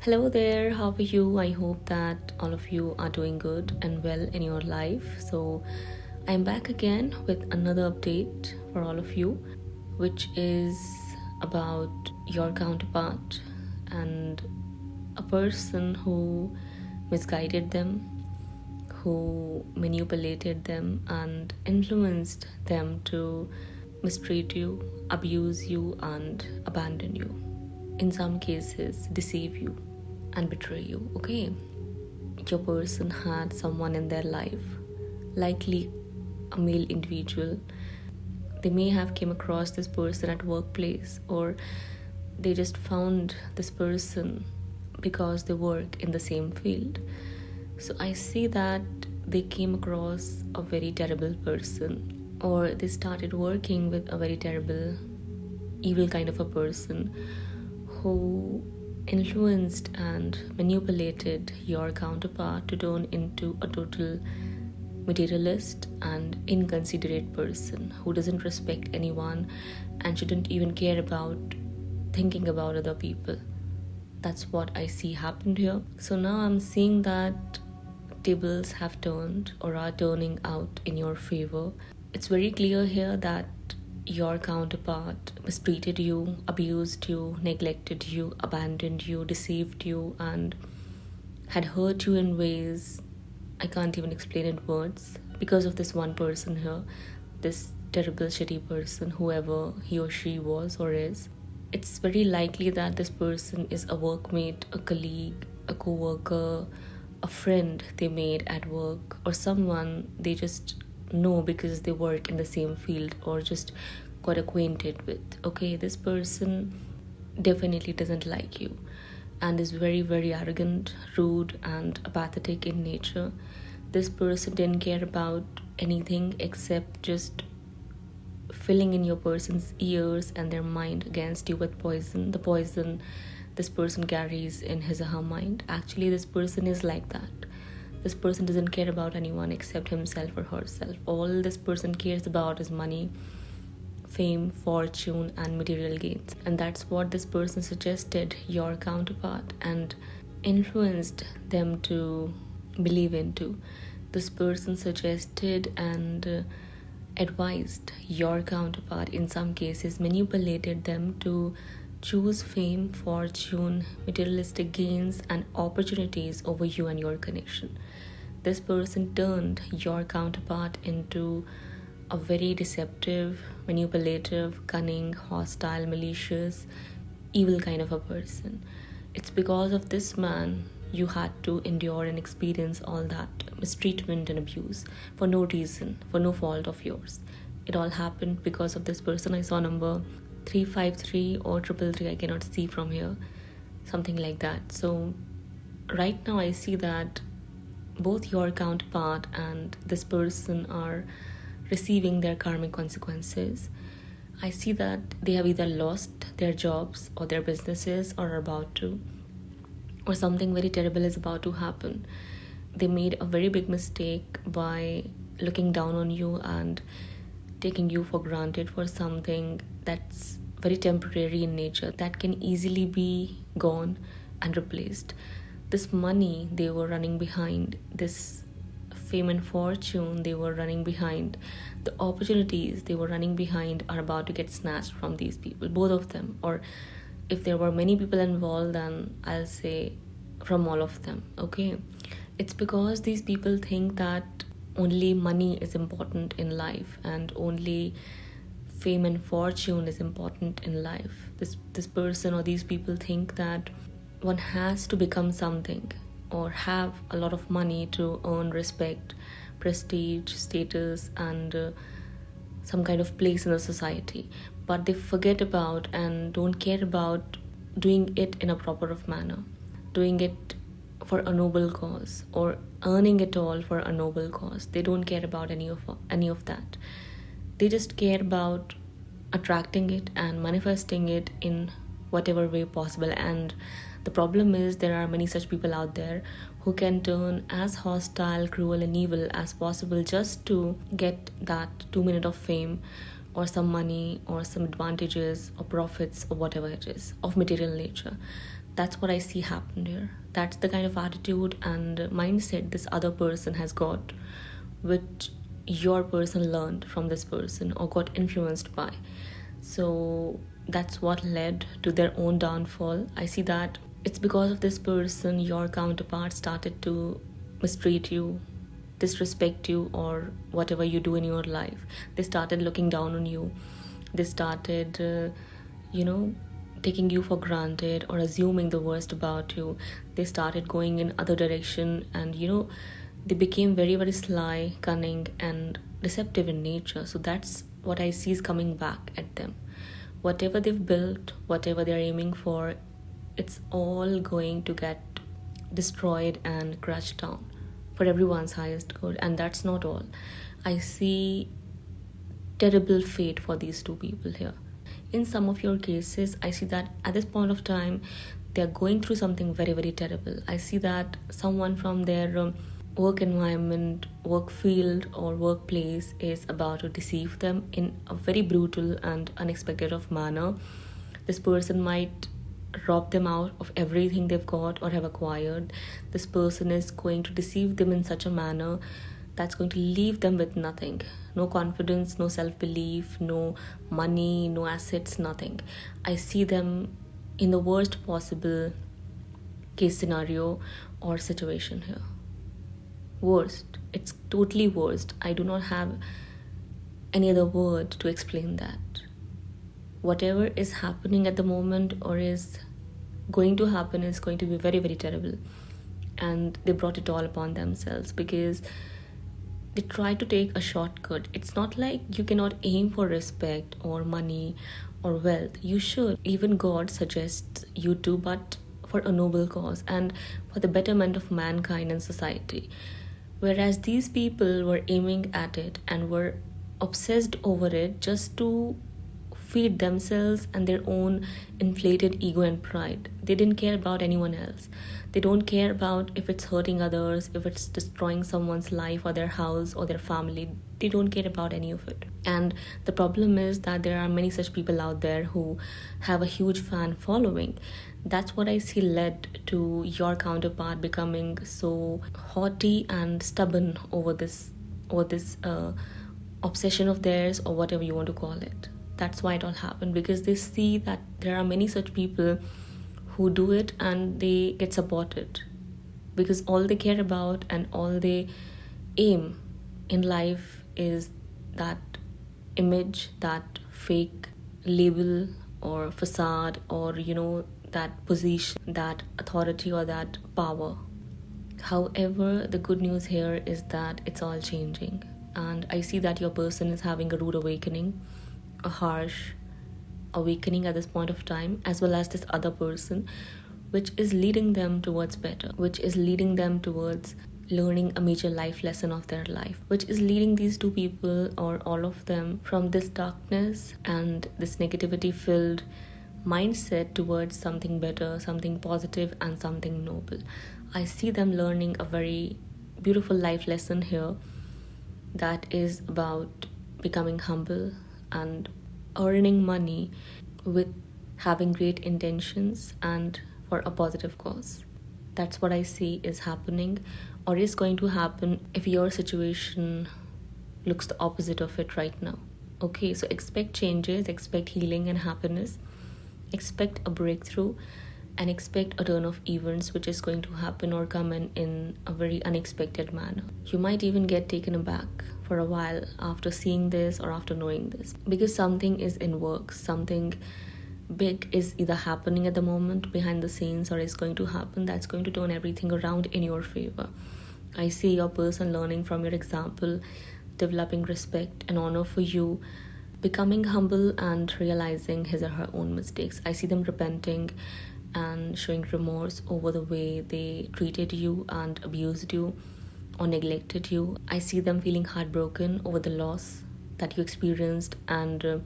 Hello there, how are you? I hope that all of you are doing good and well in your life. So, I'm back again with another update for all of you, which is about your counterpart and a person who misguided them, who manipulated them, and influenced them to mistreat you, abuse you, and abandon you. In some cases, deceive you and betray you. Okay, your person had someone in their life, likely a male individual. They may have came across this person at workplace, or they just found this person because they work in the same field. So I see that they came across a very terrible person, or they started working with a very terrible, evil kind of a person who influenced and manipulated your counterpart to turn into a total materialist and inconsiderate person who doesn't respect anyone and shouldn't even care about thinking about other people. That's what I see happened here. So now I'm seeing that tables have turned or are turning out in your favor. It's very clear here that your counterpart mistreated you, abused you, neglected you, abandoned you, deceived you, and had hurt you in ways I can't even explain in words because of this one person here, this terrible, shitty person, whoever he or she was or is. It's very likely that this person is a workmate, a colleague, a co-worker, a friend they made at work, or someone they just know because they work in the same field or just got acquainted with. Okay, this person definitely doesn't like you and is very, very arrogant, rude, and apathetic in nature. This person didn't care about anything except just filling in your person's ears and their mind against you with poison, the poison this person carries in his or her mind. Actually, this person is like that. This person doesn't care about anyone except himself or herself. All this person cares about is money, fame, fortune, and material gains. And that's what this person suggested your counterpart and influenced them to believe into. This person suggested and advised your counterpart, in some cases manipulated them to choose fame, fortune, materialistic gains, and opportunities over you and your connection. This person turned your counterpart into a very deceptive, manipulative, cunning, hostile, malicious, evil kind of a person. It's because of this man you had to endure and experience all that mistreatment and abuse for no reason, for no fault of yours. It all happened because of this person. I saw number 353 or 333, I cannot see from here, something like that. So right now I see that both your counterpart and this person are receiving their karmic consequences. I see that they have either lost their jobs or their businesses or are about to, or something very terrible is about to happen. They made a very big mistake by looking down on you and taking you for granted for something that's very temporary in nature, that can easily be gone and replaced. This money they were running behind, this fame and fortune they were running behind, the opportunities they were running behind are about to get snatched from these people, both of them. Or if there were many people involved, then I'll say from all of them. Okay, it's because these people think that only money is important in life and only fame and fortune is important in life. This person or these people think that one has to become something or have a lot of money to earn respect, prestige, status, and some kind of place in the society. But they forget about and don't care about doing it in a proper manner, doing it for a noble cause, or earning it all for a noble cause. They don't care about any of that. They just care about attracting it and manifesting it in whatever way possible. And the problem is there are many such people out there who can turn as hostile, cruel, and evil as possible just to get that 2 minutes of fame or some money or some advantages or profits or whatever it is of material nature. That's what I see happen here. That's the kind of attitude and mindset this other person has got, which your person learned from this person or got influenced by. So that's what led to their own downfall. I see that it's because of this person your counterpart started to mistreat you, disrespect you, or whatever you do in your life. They started looking down on you. They started taking you for granted or assuming the worst about you. They started going in other direction, and they became very, very sly, cunning, and deceptive in nature. So that's what I see is coming back at them. Whatever they've built, whatever they're aiming for, it's all going to get destroyed and crushed down for everyone's highest good. And that's not all. I see terrible fate for these two people here. In some of your cases, I see that at this point of time, they're going through something very, very terrible. I see that someone from their work environment, work field, or workplace is about to deceive them in a very brutal and unexpected of manner. This person might rob them out of everything they've got or have acquired. This person is going to deceive them in such a manner that's going to leave them with nothing. No confidence, no self-belief, no money, no assets, nothing. I see them in the worst possible case scenario or situation here. Worst. It's totally worst. I do not have any other word to explain that. Whatever is happening at the moment or is going to happen is going to be very, very terrible. And they brought it all upon themselves because they try to take a shortcut. It's not like you cannot aim for respect or money or wealth. You should. Even God suggests you to, but for a noble cause and for the betterment of mankind and society. Whereas these people were aiming at it and were obsessed over it just to feed themselves and their own inflated ego and pride. They didn't care about anyone else. They don't care about if it's hurting others, if it's destroying someone's life or their house or their family. They don't care about any of it. And the problem is that there are many such people out there who have a huge fan following. That's what I see led to your counterpart becoming so haughty and stubborn over this obsession of theirs, or whatever you want to call it. That's why it all happened, because they see that there are many such people who do it and they get supported, because all they care about and all they aim in life is that image, that fake label or facade, or that position, that authority, or that power. However, the good news here is that it's all changing, and I see that your person is having a rude awakening, a harsh awakening at this point of time, as well as this other person, which is leading them towards better, which is leading them towards learning a major life lesson of their life, which is leading these two people or all of them from this darkness and this negativity filled mindset towards something better, something positive, and something noble. I see them learning a very beautiful life lesson here that is about becoming humble and earning money with having great intentions and for a positive cause. That's what I see is happening or is going to happen if your situation looks the opposite of it right now. Okay, so expect changes, expect healing and happiness, expect a breakthrough, and expect a turn of events which is going to happen or come in a very unexpected manner. You might even get taken aback for a while after seeing this or after knowing this, because something is in works, something big is either happening at the moment behind the scenes or is going to happen that's going to turn everything around in your favor. I see your person learning from your example, developing respect and honor for you, becoming humble and realizing his or her own mistakes. I see them repenting and showing remorse over the way they treated you and abused you or neglected you. I see them feeling heartbroken over the loss that you experienced and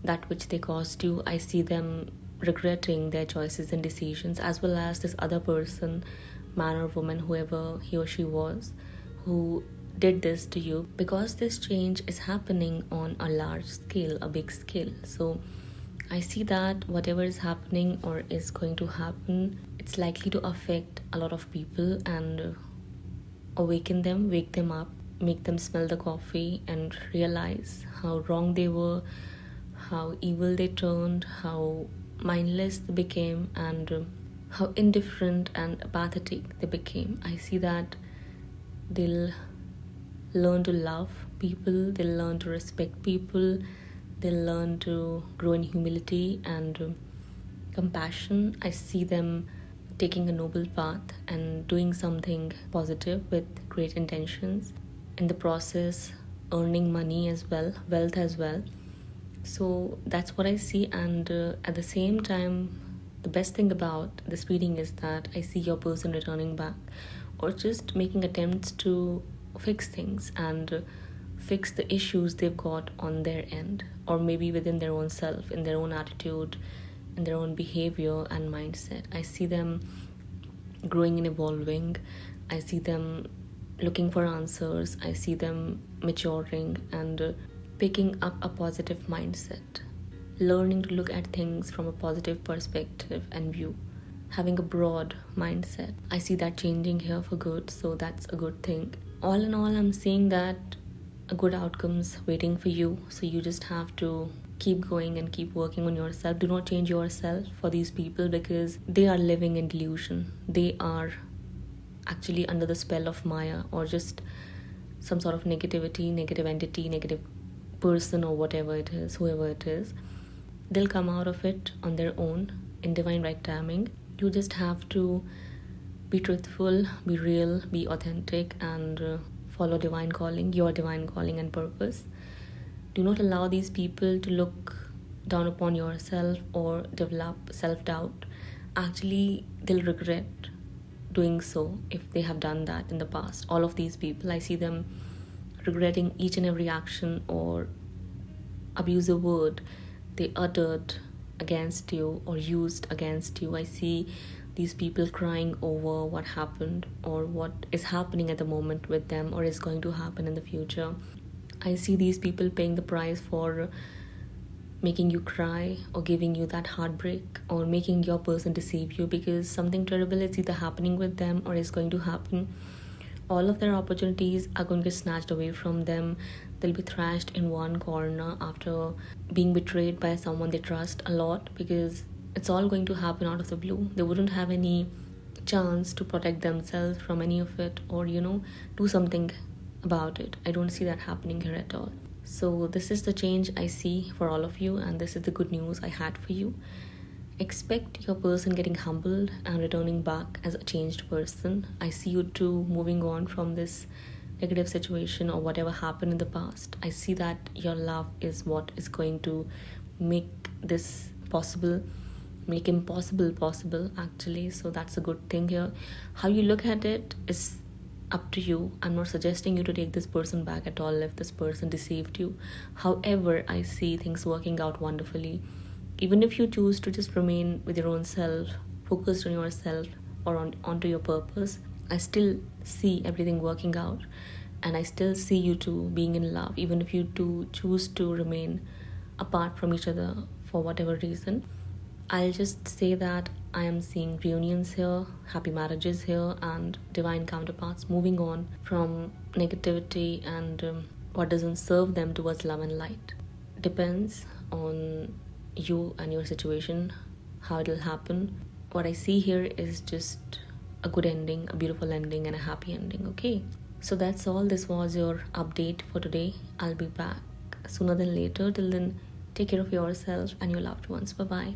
that which they caused you. I see them regretting their choices and decisions, as well as this other person, man or woman, whoever he or she was, who did this to you, because this change is happening on a large scale, a big scale. So I see that whatever is happening or is going to happen, it's likely to affect a lot of people and awaken them, wake them up, make them smell the coffee and realize how wrong they were, how evil they turned, how mindless they became, and how indifferent and apathetic they became. I see that they'll learn to love people, they'll learn to respect people, they'll learn to grow in humility and compassion. I see them taking a noble path and doing something positive with great intentions. In the process, earning money as well, wealth as well. So that's what I see, and at the same time, the best thing about this reading is that I see your person returning back or just making attempts to fix things and fix the issues they've got on their end, or maybe within their own self, in their own attitude, in their own behavior and mindset. I see them growing and evolving. I see them looking for answers. I see them maturing and picking up a positive mindset, learning to look at things from a positive perspective and view, having a broad mindset. I see that changing here for good, so that's a good thing. All in all, I'm seeing that a good outcome's waiting for you, so you just have to keep going and keep working on yourself. Do not change yourself for these people because they are living in delusion. They are actually under the spell of Maya or just some sort of negativity, negative entity, negative person or whatever it is, whoever it is. They'll come out of it on their own in divine right timing. You just have to be truthful, be real, be authentic, and follow divine calling, your divine calling and purpose. Do not allow these people to look down upon yourself or develop self-doubt. Actually, they'll regret doing so if they have done that in the past. All of these people, I see them regretting each and every action or abusive word they uttered against you or used against you. I see these people crying over what happened or what is happening at the moment with them or is going to happen in the future. I see these people paying the price for making you cry or giving you that heartbreak or making your person deceive you because something terrible is either happening with them or is going to happen. All of their opportunities are going to get snatched away from them. They'll be thrashed in one corner after being betrayed by someone they trust a lot because it's all going to happen out of the blue. They wouldn't have any chance to protect themselves from any of it or, do something about it. I don't see that happening here at all. So this is the change I see for all of you, and this is the good news I had for you. Expect your person getting humbled and returning back as a changed person. I see you two moving on from this negative situation or whatever happened in the past. I see that your love is what is going to make this possible, make impossible possible actually. So that's a good thing here. How you look at it is up to you. I'm not suggesting you to take this person back at all if this person deceived you. However, I see things working out wonderfully. Even if you choose to just remain with your own self, focused on yourself or onto your purpose, I still see everything working out, and I still see you two being in love, even if you two choose to remain apart from each other for whatever reason. I'll just say that I am seeing reunions here, happy marriages here, and divine counterparts moving on from negativity and what doesn't serve them towards love and light. Depends on you and your situation, how it'll happen. What I see here is just a good ending, a beautiful ending, and a happy ending, okay? So that's all. This was your update for today. I'll be back sooner than later. Till then, take care of yourself and your loved ones. Bye-bye.